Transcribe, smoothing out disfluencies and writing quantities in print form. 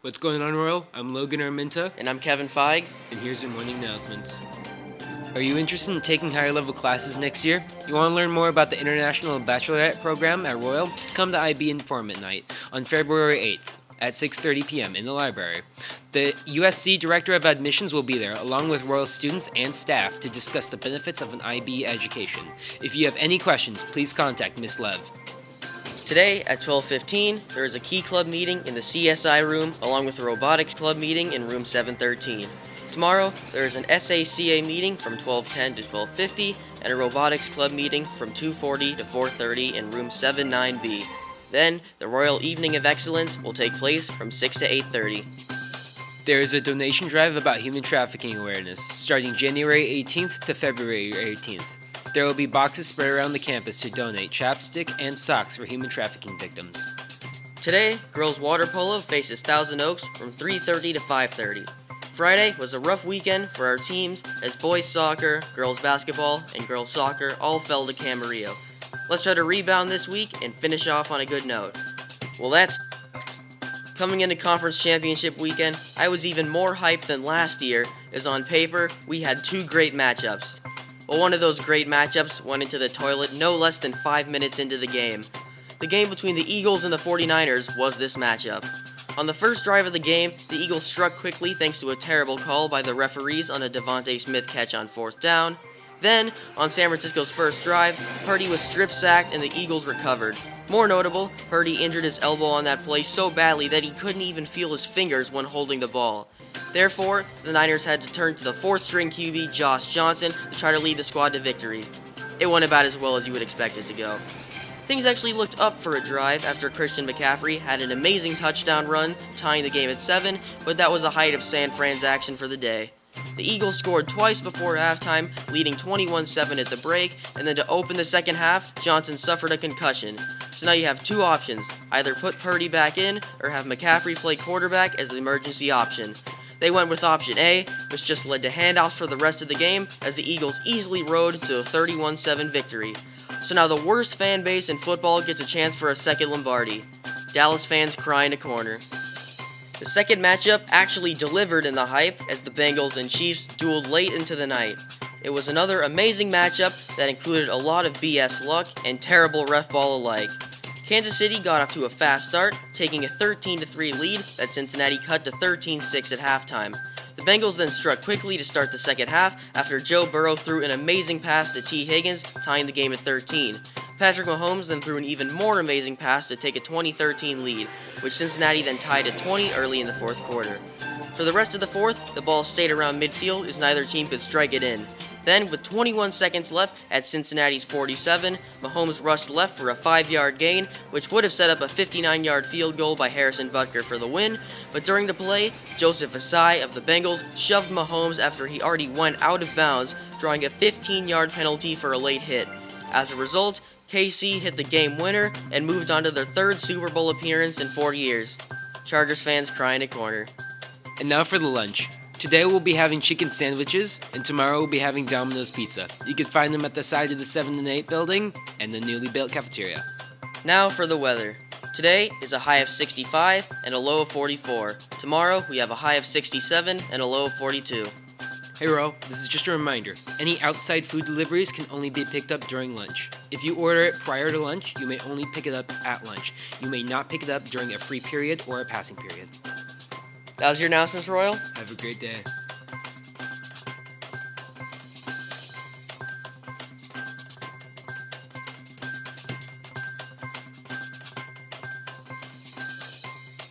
What's going on, Royal? I'm Logan Arminta, And I'm Kevin Feig. and here's your morning announcements. Are you interested in taking higher level classes next year? You want to learn more about the International Baccalaureate program at Royal? Come to IB Informant Night on February 8th at 6:30 p.m. in the library. The USC Director of Admissions will be there, along with Royal students and staff, to discuss the benefits of an IB education. If you have any questions, please contact Miss Lev. Today at 12:15, there is a Key Club meeting in the CSI room, along with a Robotics Club meeting in room 713. Tomorrow, there is an SACA meeting from 12:10 to 12:50, and a Robotics Club meeting from 2:40 to 4:30 in room 79B. Then, the Royal Evening of Excellence will take place from 6 to 8:30. There is a donation drive about human trafficking awareness, starting January 18th to February 18th. There will be boxes spread around the campus to donate chapstick and socks for human trafficking victims. Today, girls water polo faces Thousand Oaks from 3:30 to 5:30. Friday was a rough weekend for our teams as boys soccer, girls basketball, and girls soccer all fell to Camarillo. Let's try to rebound this week and finish off on a good note. Well, that's coming into conference championship weekend, I was even more hyped than last year, as on paper, we had two great matchups. Well, one of those great matchups went into the toilet no less than 5 minutes into the game. The game between the Eagles and the 49ers was this matchup. On the first drive of the game, the Eagles struck quickly thanks to a terrible call by the referees on a Devontae Smith catch on 4th down. Then, on San Francisco's first drive, Purdy was strip-sacked and the Eagles recovered. More notable, Purdy injured his elbow on that play so badly that he couldn't even feel his fingers when holding the ball. Therefore, the Niners had to turn to the 4th-string QB, Josh Johnson, to try to lead the squad to victory. It went about as well as you would expect it to go. Things actually looked up for a drive after Christian McCaffrey had an amazing touchdown run, tying the game at 7, but that was the height of San Fran's action for the day. The Eagles scored twice before halftime, leading 21-7 at the break, and then to open the second half, Johnson suffered a concussion. So now you have two options, either put Purdy back in, or have McCaffrey play quarterback as the emergency option. They went with option A, which just led to handoffs for the rest of the game, as the Eagles easily rode to a 31-7 victory. So now the worst fan base in football gets a chance for a second Lombardi. Dallas fans cry in a corner. The second matchup actually delivered in the hype as the Bengals and Chiefs dueled late into the night. It was another amazing matchup that included a lot of BS luck and terrible ref ball alike. Kansas City got off to a fast start, taking a 13-3 lead that Cincinnati cut to 13-6 at halftime. The Bengals then struck quickly to start the second half after Joe Burrow threw an amazing pass to T. Higgins, tying the game at 13. Patrick Mahomes then threw an even more amazing pass to take a 20-13 lead, which Cincinnati then tied at 20 early in the fourth quarter. For the rest of the fourth, the ball stayed around midfield as neither team could strike it in. Then, with 21 seconds left at Cincinnati's 47, Mahomes rushed left for a 5-yard gain, which would have set up a 59-yard field goal by Harrison Butker for the win, but during the play, Joseph Asai of the Bengals shoved Mahomes after he already went out of bounds, drawing a 15-yard penalty for a late hit. As a result, KC hit the game winner and moved on to their third Super Bowl appearance in 4 years. Chargers fans cry in a corner. And now for the lunch. Today we'll be having chicken sandwiches, and tomorrow we'll be having Domino's Pizza. You can find them at the side of the 7 and 8 building and the newly built cafeteria. Now for the weather. Today is a high of 65 and a low of 44. Tomorrow we have a high of 67 and a low of 42. Hey Ro, this is just a reminder. Any outside food deliveries can only be picked up during lunch. If you order it prior to lunch, you may only pick it up at lunch. You may not pick it up during a free period or a passing period. That was your announcements, Royal. Have a great day.